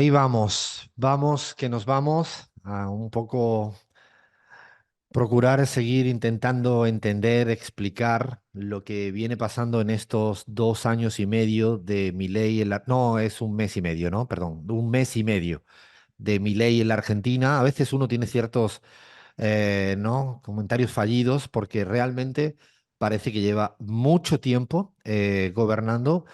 Ahí vamos, vamos, que nos vamos a un poco procurar seguir intentando entender, explicar lo que viene pasando en estos 2 años y medio de Milei no, es un mes y medio, ¿no? Perdón, un mes y medio de Milei en la Argentina. A veces uno tiene ciertos, ¿no? comentarios fallidos porque realmente parece que lleva mucho tiempo gobernando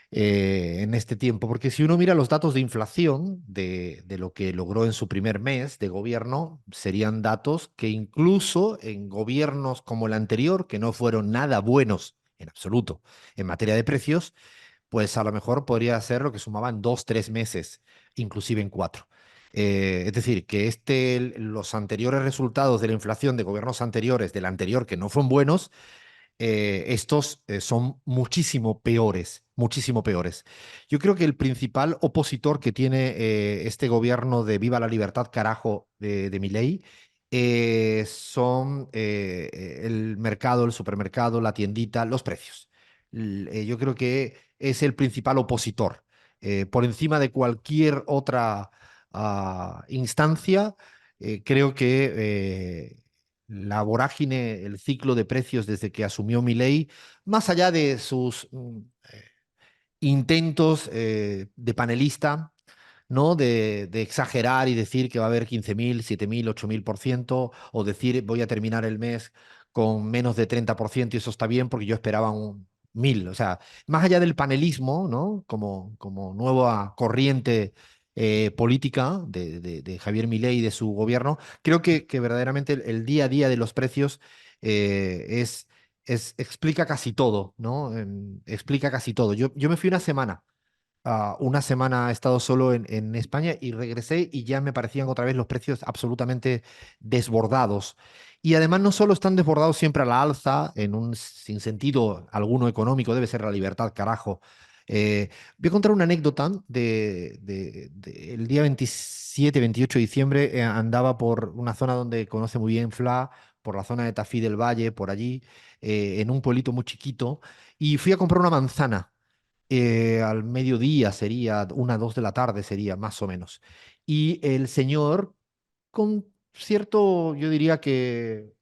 en este tiempo, porque si uno mira los datos de inflación de lo que logró en su primer mes de gobierno, serían datos que incluso en gobiernos como el anterior, que no fueron nada buenos en absoluto en materia de precios, pues a lo mejor podría ser lo que sumaban 2, 3 meses, inclusive en 4. Es decir, que los anteriores resultados de la inflación de gobiernos anteriores, del anterior, que no fueron buenos, estos son muchísimo peores, muchísimo peores. Yo creo que el principal opositor que tiene este gobierno de Viva la Libertad, carajo, de Milei, son el mercado, el supermercado, la tiendita, los precios. Yo creo que es el principal opositor. Por encima de cualquier otra instancia, creo que la vorágine, el ciclo de precios desde que asumió Milei, más allá de sus intentos de panelista, ¿no? De exagerar y decir que va a haber 15.000, 7.000, 8.000%, o decir voy a terminar el mes con menos de 30% y eso está bien porque yo esperaba un 1.000. O sea, más allá del panelismo, ¿no? Como nueva corriente política de Javier Milei y de su gobierno, creo que verdaderamente el día a día de los precios explica casi todo, ¿no? Explica casi todo. Yo me fui una semana he estado solo en España y regresé y ya me parecían otra vez los precios absolutamente desbordados. Y además no solo están desbordados siempre a la alza, en un sinsentido alguno económico, debe ser la libertad, carajo. Voy a contar una anécdota el día 27, 28 de diciembre, andaba por una zona donde conoce muy bien Fla, por la zona de Tafí del Valle, por allí, en un pueblito muy chiquito, y fui a comprar una manzana al mediodía sería, 1, 2 de la tarde sería más o menos. Y el señor, con cierto, yo diría que,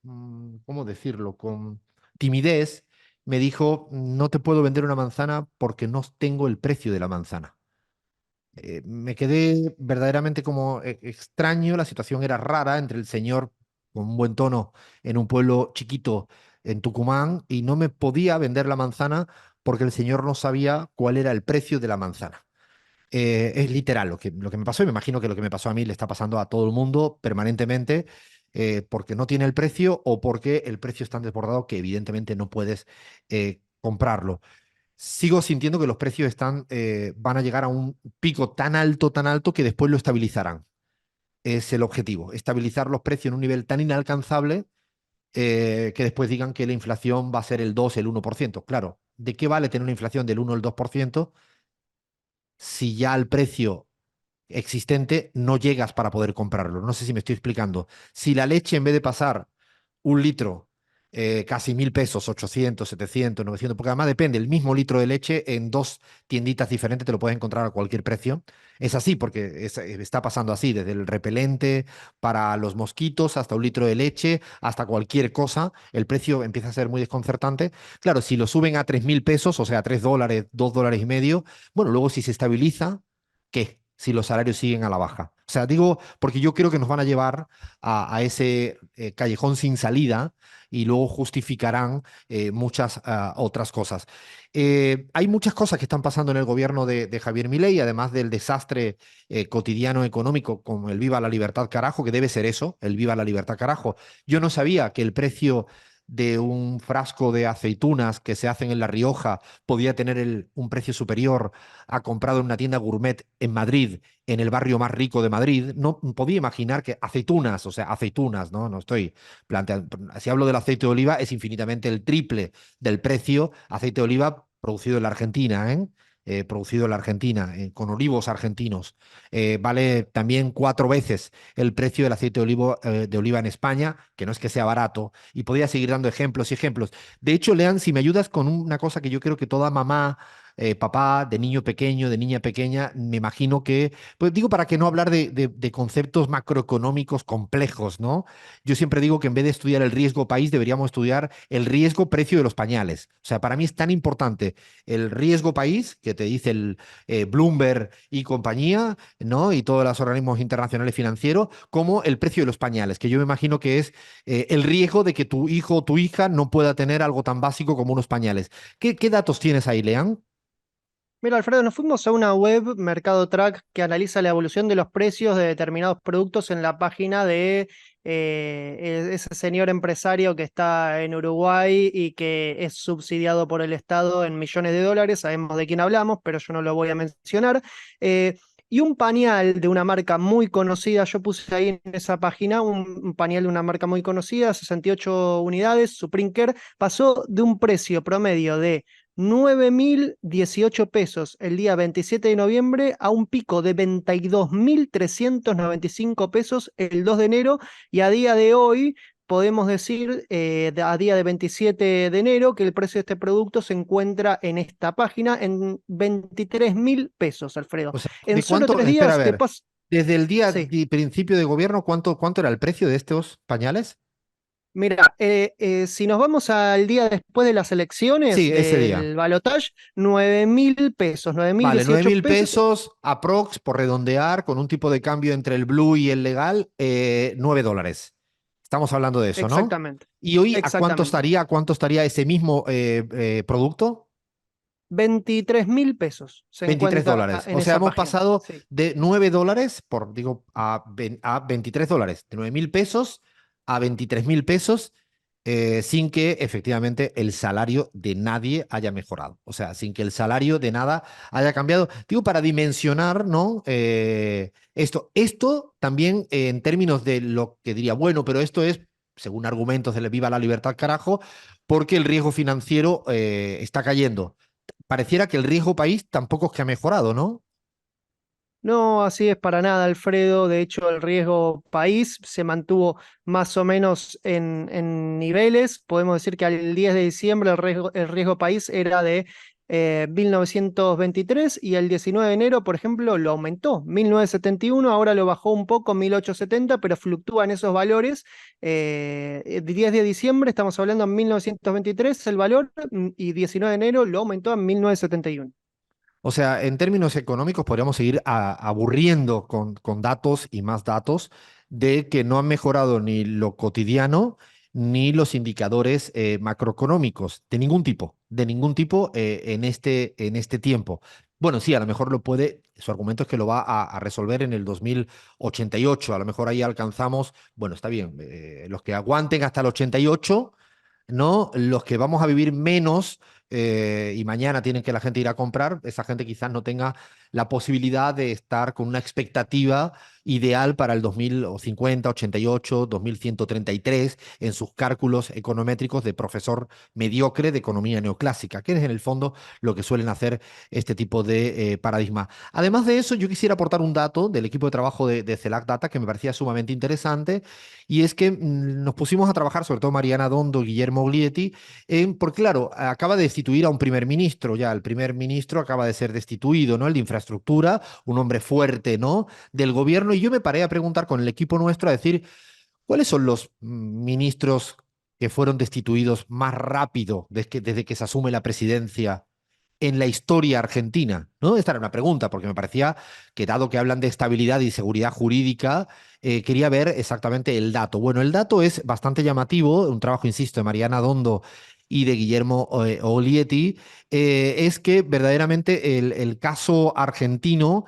¿cómo decirlo? Con timidez, me dijo, no te puedo vender una manzana porque no tengo el precio de la manzana. Me quedé verdaderamente como extraño, la situación era rara entre el señor con un buen tono en un pueblo chiquito en Tucumán y no me podía vender la manzana porque el señor no sabía cuál era el precio de la manzana. Es literal lo que me pasó y me imagino que lo que me pasó a mí le está pasando a todo el mundo permanentemente porque no tiene el precio o porque el precio es tan desbordado que evidentemente no puedes comprarlo. Sigo sintiendo que los precios van a llegar a un pico tan alto que después lo estabilizarán. Es el objetivo, estabilizar los precios en un nivel tan inalcanzable que después digan que la inflación va a ser el 2, el 1%. Claro, ¿de qué vale tener una inflación del 1 o el 2% si ya al precio existente no llegas para poder comprarlo? No sé si me estoy explicando. Si la leche en vez de pasar un litro, casi 1.000 pesos, 800, 700, 900, porque además depende, el mismo litro de leche en dos tienditas diferentes te lo puedes encontrar a cualquier precio. Es así, porque está pasando así, desde el repelente para los mosquitos hasta un litro de leche, hasta cualquier cosa, el precio empieza a ser muy desconcertante. Claro, si lo suben a 3.000 pesos, o sea, $3, $2.50, bueno, luego si se estabiliza, ¿qué? Si los salarios siguen a la baja. O sea, digo, porque yo creo que nos van a llevar a ese callejón sin salida y luego justificarán muchas otras cosas. Hay muchas cosas que están pasando en el gobierno de Javier Milei, además del desastre cotidiano económico como el Viva la Libertad carajo, que debe ser eso, el Viva la Libertad carajo. Yo no sabía que el precio de un frasco de aceitunas que se hacen en La Rioja podía tener un precio superior a comprado en una tienda gourmet en Madrid, en el barrio más rico de Madrid. No podía imaginar que aceitunas, o sea, aceitunas, ¿no? No estoy planteando. Si hablo del aceite de oliva, es infinitamente el triple del precio. Aceite de oliva producido en la Argentina, ¿eh? Producido en la Argentina, con olivos argentinos. Vale también 4 veces el precio del aceite de oliva en España, que no es que sea barato, y podría seguir dando ejemplos y ejemplos. De hecho, Lean, si me ayudas con una cosa que yo creo que toda mamá papá, de niño pequeño, de niña pequeña, me imagino que, pues digo, para que no hablar de conceptos macroeconómicos complejos, ¿no? Yo siempre digo que en vez de estudiar el riesgo país, deberíamos estudiar el riesgo precio de los pañales. O sea, para mí es tan importante el riesgo país, que te dice el Bloomberg y compañía, ¿no? Y todos los organismos internacionales financieros, como el precio de los pañales, que yo me imagino que es el riesgo de que tu hijo o tu hija no pueda tener algo tan básico como unos pañales. ¿Qué datos tienes ahí, Lean? Mira, Alfredo, nos fuimos a una web, Mercado Track, que analiza la evolución de los precios de determinados productos en la página de ese señor empresario que está en Uruguay y que es subsidiado por el Estado en millones de dólares. Sabemos de quién hablamos, pero yo no lo voy a mencionar. Y un pañal de una marca muy conocida, yo puse ahí en esa página un pañal de una marca muy conocida, 68 unidades, Suprinker, pasó de un precio promedio de 9.018 pesos el día 27 de noviembre a un pico de 22.395 pesos el 2 de enero y a día de hoy podemos decir, a día de 27 de enero, que el precio de este producto se encuentra en esta página en 23.000 pesos, Alfredo. O sea, En ¿de solo cuánto? tres Espera, a días te ver. paso... Desde el día Sí. de principio de gobierno, ¿cuánto era el precio de estos pañales? Mira, si nos vamos al día después de las elecciones Sí, ese día. del balotaje, 9.000 pesos, nueve mil Vale, nueve dieciocho mil pesos, pesos, aprox, por redondear, con un tipo de cambio entre el blue y el legal, $9. Estamos hablando de eso, ¿no? exactamente, ¿Y hoy exactamente. a cuánto estaría ese mismo producto? 23.000 pesos se 23 encuentra dólares. en O sea, esa hemos página. pasado Sí. de $9 digo, a $23, de 9.000 pesos a $23.000, sin que efectivamente el salario de nadie haya mejorado. O sea, sin que el salario de nada haya cambiado. Digo, para dimensionar, ¿no? Esto también en términos de lo que diría, bueno, pero esto es, según argumentos de Viva la Libertad, carajo, porque el riesgo financiero está cayendo. Pareciera que el riesgo país tampoco es que ha mejorado, ¿no? No, así es para nada, Alfredo. De hecho, el riesgo país se mantuvo más o menos en niveles. Podemos decir que al 10 de diciembre el riesgo país era de 1923 y el 19 de enero, por ejemplo, lo aumentó, 1971, ahora lo bajó un poco, 1870, pero fluctúa en esos valores. El 10 de diciembre estamos hablando en 1923 el valor y 19 de enero lo aumentó a 1971. O sea, en términos económicos podríamos seguir aburriendo con datos y más datos de que no han mejorado ni lo cotidiano ni los indicadores macroeconómicos de ningún tipo en este tiempo. Bueno, sí, a lo mejor lo puede, su argumento es que lo va a resolver en el 2088, a lo mejor ahí alcanzamos, bueno, está bien, los que aguanten hasta el 88, ¿no? Los que vamos a vivir menos y mañana tienen que la gente ir a comprar, esa gente quizás no tenga la posibilidad de estar con una expectativa ideal para el 2050, 88, 2133 en sus cálculos econométricos de profesor mediocre de economía neoclásica, que es en el fondo lo que suelen hacer este tipo de paradigma. Además de eso, yo quisiera aportar un dato del equipo de trabajo de CELAC Data que me parecía sumamente interesante, y es que nos pusimos a trabajar, sobre todo Mariana Dondo, Guillermo Oglietti, porque claro, acaba de destituir a un primer ministro, ya el primer ministro acaba de ser destituido, ¿no? El de infraestructura, un hombre fuerte, ¿no? Del gobierno, y yo me paré a preguntar con el equipo nuestro a decir, ¿cuáles son los ministros que fueron destituidos más rápido desde que se asume la presidencia en la historia argentina? ¿No? Esta era una pregunta, porque me parecía que dado que hablan de estabilidad y seguridad jurídica, quería ver exactamente el dato. Bueno, el dato es bastante llamativo, un trabajo, insisto, de Mariana Dondo y de Guillermo Olieti, es que verdaderamente el caso argentino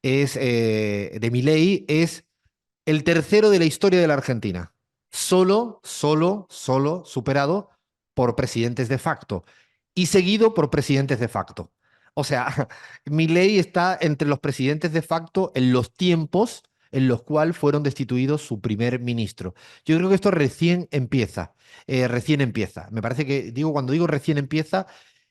de Milei es el tercero de la historia de la Argentina, solo superado por presidentes de facto y seguido por presidentes de facto. O sea, Milei está entre los presidentes de facto en los tiempos en los cuales fueron destituidos su primer ministro. Yo creo que esto recién empieza. Me parece que, cuando digo recién empieza,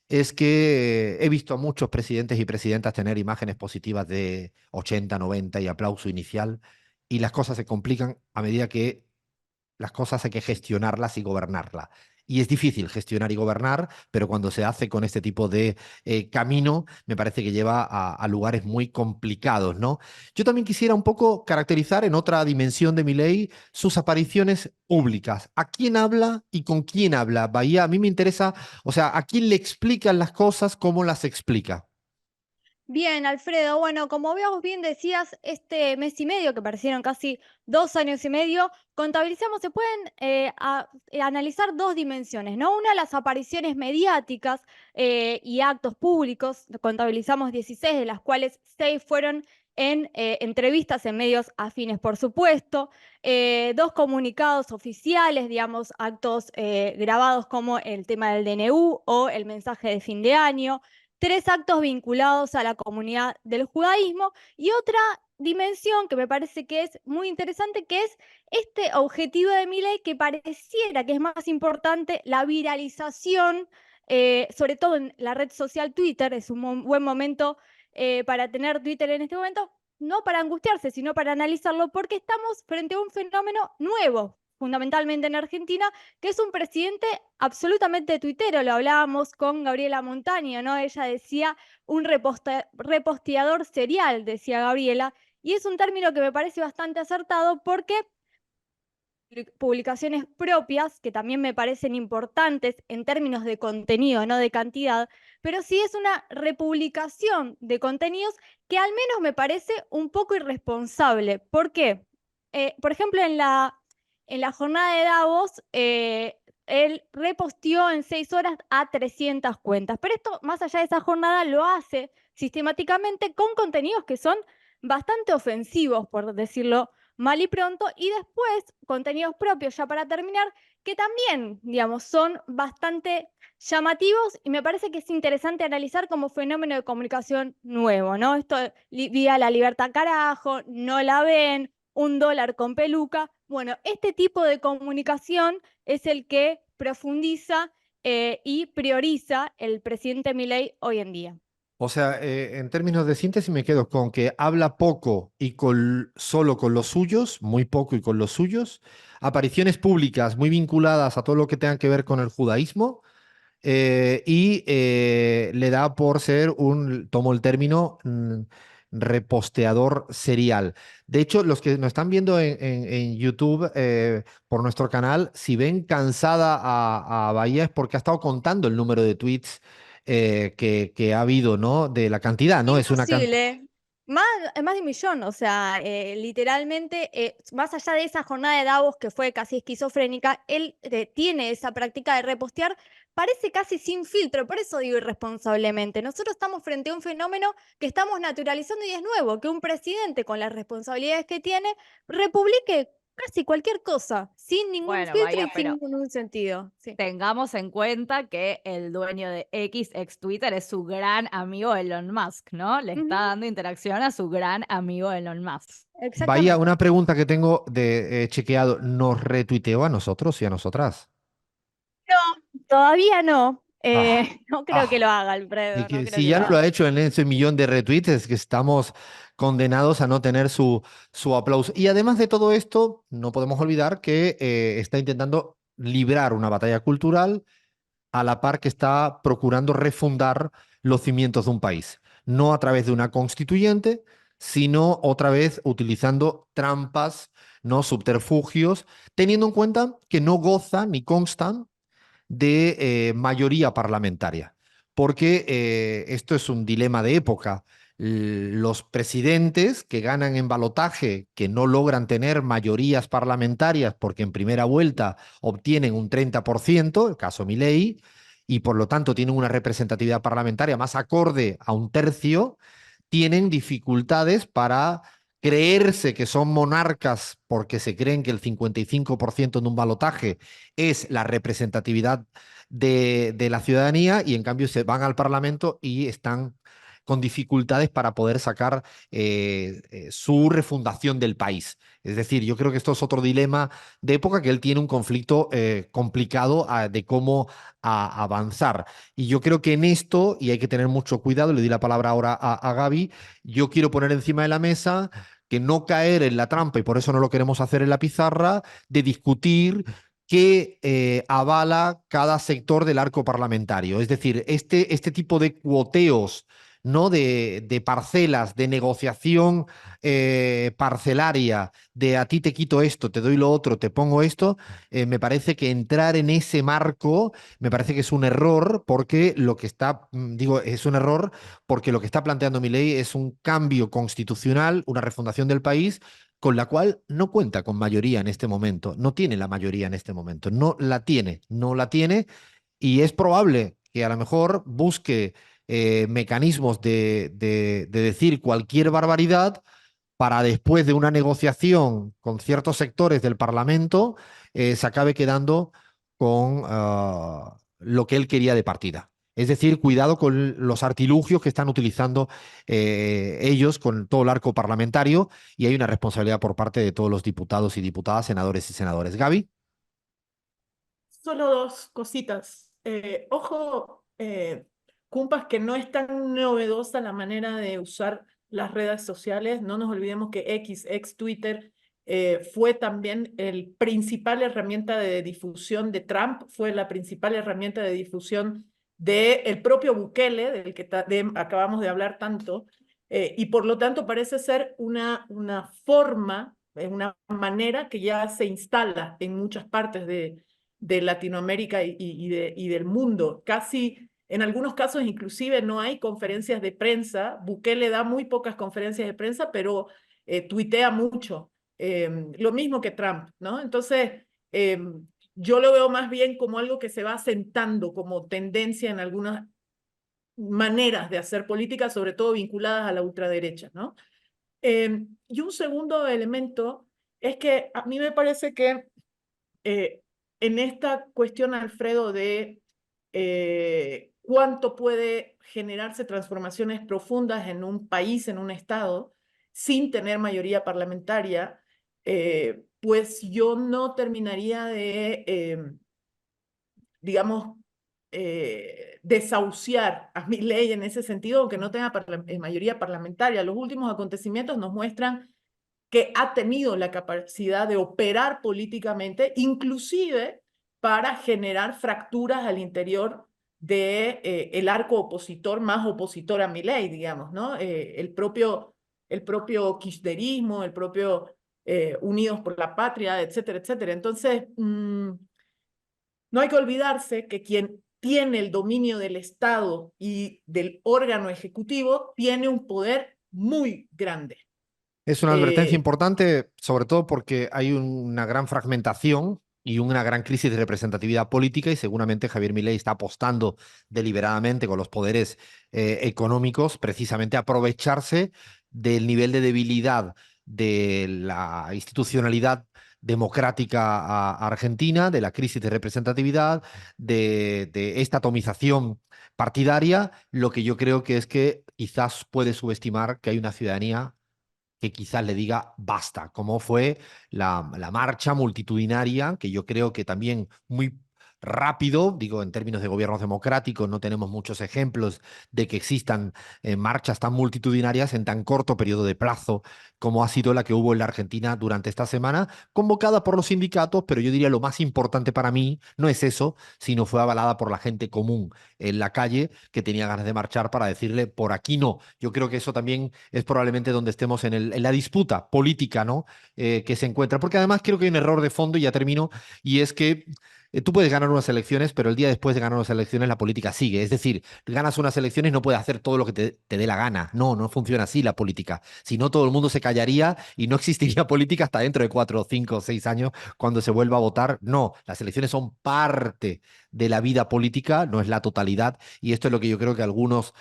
es que he visto a muchos presidentes y presidentas tener imágenes positivas de 80, 90 y aplauso inicial, y las cosas se complican a medida que las cosas hay que gestionarlas y gobernarlas. y es difícil gestionar y gobernar, pero cuando se hace con este tipo de camino, me parece que lleva a lugares muy complicados, ¿no? Yo también quisiera un poco caracterizar en otra dimensión de Milei sus apariciones públicas. ¿A quién habla y con quién habla? Bahía, a mí me interesa, o sea, ¿a quién le explican las cosas, cómo las explica? Bien, Alfredo, bueno, como vos bien decías, este mes y medio, que parecieron casi 2 años y medio, contabilizamos, se pueden analizar dos dimensiones, ¿no? Una, las apariciones mediáticas y actos públicos, contabilizamos 16, de las cuales 6 fueron en entrevistas en medios afines, por supuesto, dos comunicados oficiales, digamos, actos grabados como el tema del DNU o el mensaje de fin de año, 3 actos vinculados a la comunidad del judaísmo y otra dimensión que me parece que es muy interesante, que es este objetivo de Milei que pareciera que es más importante la viralización, sobre todo en la red social Twitter. Es un buen momento para tener Twitter en este momento, no para angustiarse, sino para analizarlo, porque estamos frente a un fenómeno nuevo, fundamentalmente en Argentina, que es un presidente absolutamente tuitero. Lo hablábamos con Gabriela Montaño, ¿no? Ella decía un reposteador serial, decía Gabriela, y es un término que me parece bastante acertado porque publicaciones propias, que también me parecen importantes en términos de contenido, no de cantidad, pero sí es una republicación de contenidos que al menos me parece un poco irresponsable. ¿Por qué? Por ejemplo, en la jornada de Davos, él reposteó en 6 horas a 300 cuentas, pero esto, más allá de esa jornada, lo hace sistemáticamente con contenidos que son bastante ofensivos, por decirlo mal y pronto, y después contenidos propios, ya para terminar, que también, digamos, son bastante llamativos y me parece que es interesante analizar como fenómeno de comunicación nuevo, ¿no? Esto vía la libertad carajo, no la ven, un dólar con peluca. Bueno, este tipo de comunicación es el que profundiza y prioriza el presidente Milei hoy en día. O sea, en términos de síntesis me quedo con que habla poco y solo con los suyos, muy poco y con los suyos, apariciones públicas muy vinculadas a todo lo que tenga que ver con el judaísmo, y le da por ser tomo el término, reposteador serial. De hecho, los que nos están viendo en YouTube, por nuestro canal, si ven cansada a Bahía es porque ha estado contando el número de tweets que ha habido, ¿no? De la cantidad, ¿no? Es una cantidad. Imposible. Más, más de 1 millón, o sea, literalmente, más allá de esa jornada de Davos que fue casi esquizofrénica, él tiene esa práctica de repostear, parece casi sin filtro, por eso digo irresponsablemente. Nosotros estamos frente a un fenómeno que estamos naturalizando y es nuevo, que un presidente con las responsabilidades que tiene republique casi cualquier cosa, sin ningún Bueno, filtro Bahía, y sin pero ningún sentido. Sí. tengamos en cuenta que el dueño de X, ex Twitter, es su gran amigo Elon Musk, ¿no? Le está Ujú, dando interacción a su gran amigo Elon Musk. Bahía, exactamente. una pregunta que tengo de chequeado, ¿nos retuiteó a nosotros y a nosotras? No, todavía no. Ah, No creo que ah. lo haga, Y Alfredo, no que creo si que ya lo no lo haga. ha hecho en ese millón de retweets, es que estamos condenados a no tener su aplauso. Y además de todo esto, no podemos olvidar que está intentando librar una batalla cultural a la par que está procurando refundar los cimientos de un país. No a través de una constituyente, sino otra vez utilizando trampas, no subterfugios, teniendo en cuenta que no gozan ni constan de mayoría parlamentaria, porque esto es un dilema de época. Los presidentes que ganan en balotaje, que no logran tener mayorías parlamentarias porque en primera vuelta obtienen un 30%, el caso Milei, y por lo tanto tienen una representatividad parlamentaria más acorde a un tercio, tienen dificultades para creerse que son monarcas porque se creen que el 55% en un balotaje es la representatividad de la ciudadanía, y en cambio se van al Parlamento y están con dificultades para poder sacar su refundación del país. Es decir, yo creo que esto es otro dilema de época, que él tiene un conflicto complicado de cómo avanzar. Y yo creo que en esto, y hay que tener mucho cuidado, le di la palabra ahora a Gaby, yo quiero poner encima de la mesa que no caer en la trampa, y por eso no lo queremos hacer en la pizarra, de discutir que avala cada sector del arco parlamentario. Es decir, este tipo de cuoteos, ¿no? De parcelas, de negociación parcelaria, de a ti te quito esto, te doy lo otro, te pongo esto, me parece que entrar en ese marco me parece que es un error porque lo que está, digo, es un error porque lo que está planteando Milei es un cambio constitucional, una refundación del país con la cual no cuenta con mayoría en este momento, no tiene la mayoría en este momento, no la tiene y es probable que a lo mejor busque mecanismos de decir cualquier barbaridad para después de una negociación con ciertos sectores del Parlamento se acabe quedando con lo que él quería de partida. Es decir, cuidado con los artilugios que están utilizando ellos con todo el arco parlamentario y hay una responsabilidad por parte de todos los diputados y diputadas, senadores y senadores. Gaby. Solo dos cositas. Ojo, Cumpas, que no es tan novedosa la manera de usar las redes sociales. No nos olvidemos que ex Twitter, fue también el principal herramienta de difusión de Trump, fue la principal herramienta de difusión del propio Bukele, del que acabamos de hablar tanto, y por lo tanto parece ser una forma, una manera que ya se instala en muchas partes de Latinoamérica y del mundo. Casi, en algunos casos inclusive no hay conferencias de prensa. Bukele da muy pocas conferencias de prensa, pero tuitea mucho. Lo mismo que Trump, ¿no? Entonces, yo lo veo más bien como algo que se va asentando como tendencia en algunas maneras de hacer política, sobre todo vinculadas a la ultraderecha, ¿no? Y un segundo elemento es que a mí me parece que en esta cuestión, Alfredo, de cuánto puede generarse transformaciones profundas en un país, en un estado, sin tener mayoría parlamentaria, pues yo no terminaría de, digamos, desahuciar a Milei en ese sentido, aunque no tenga mayoría parlamentaria. Los últimos acontecimientos nos muestran que ha tenido la capacidad de operar políticamente, inclusive para generar fracturas al interior de el arco opositor más opositor a Milei, digamos, ¿no? El propio kirchnerismo, el propio Unidos por la Patria, etcétera, etcétera. Entonces, no hay que olvidarse que quien tiene el dominio del Estado y del órgano ejecutivo tiene un poder muy grande. Es una advertencia importante, sobre todo porque hay una gran fragmentación y una gran crisis de representatividad política y seguramente Javier Milei está apostando deliberadamente con los poderes económicos precisamente a aprovecharse del nivel de debilidad de la institucionalidad democrática argentina, de la crisis de representatividad, de esta atomización partidaria, lo que yo creo que es que quizás puede subestimar que hay una ciudadanía que quizás le diga basta, como fue la marcha multitudinaria, que yo creo que también muy rápido, digo, en términos de gobiernos democráticos, no tenemos muchos ejemplos de que existan marchas tan multitudinarias en tan corto periodo de plazo como ha sido la que hubo en la Argentina durante esta semana, convocada por los sindicatos, pero yo diría lo más importante para mí no es eso, sino fue avalada por la gente común en la calle que tenía ganas de marchar para decirle por aquí no. Yo creo que eso también es probablemente donde estemos en la disputa política, ¿no? Que se encuentra, porque además creo que hay un error de fondo y ya termino, y es que tú puedes ganar unas elecciones, pero el día después de ganar unas elecciones la política sigue. Es decir, ganas unas elecciones y no puedes hacer todo lo que te dé la gana. No, no funciona así la política. Si no, todo el mundo se callaría y no existiría política hasta dentro de 4, 5, 6 años cuando se vuelva a votar. No, las elecciones son parte de la vida política, no es la totalidad. Y esto es lo que yo creo que algunos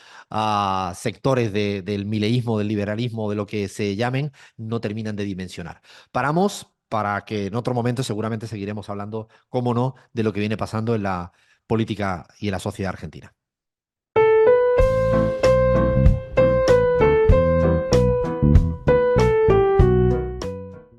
sectores del mileísmo, del liberalismo, de lo que se llamen, no terminan de dimensionar. Paramos para que en otro momento seguramente seguiremos hablando, cómo no, de lo que viene pasando en la política y en la sociedad argentina.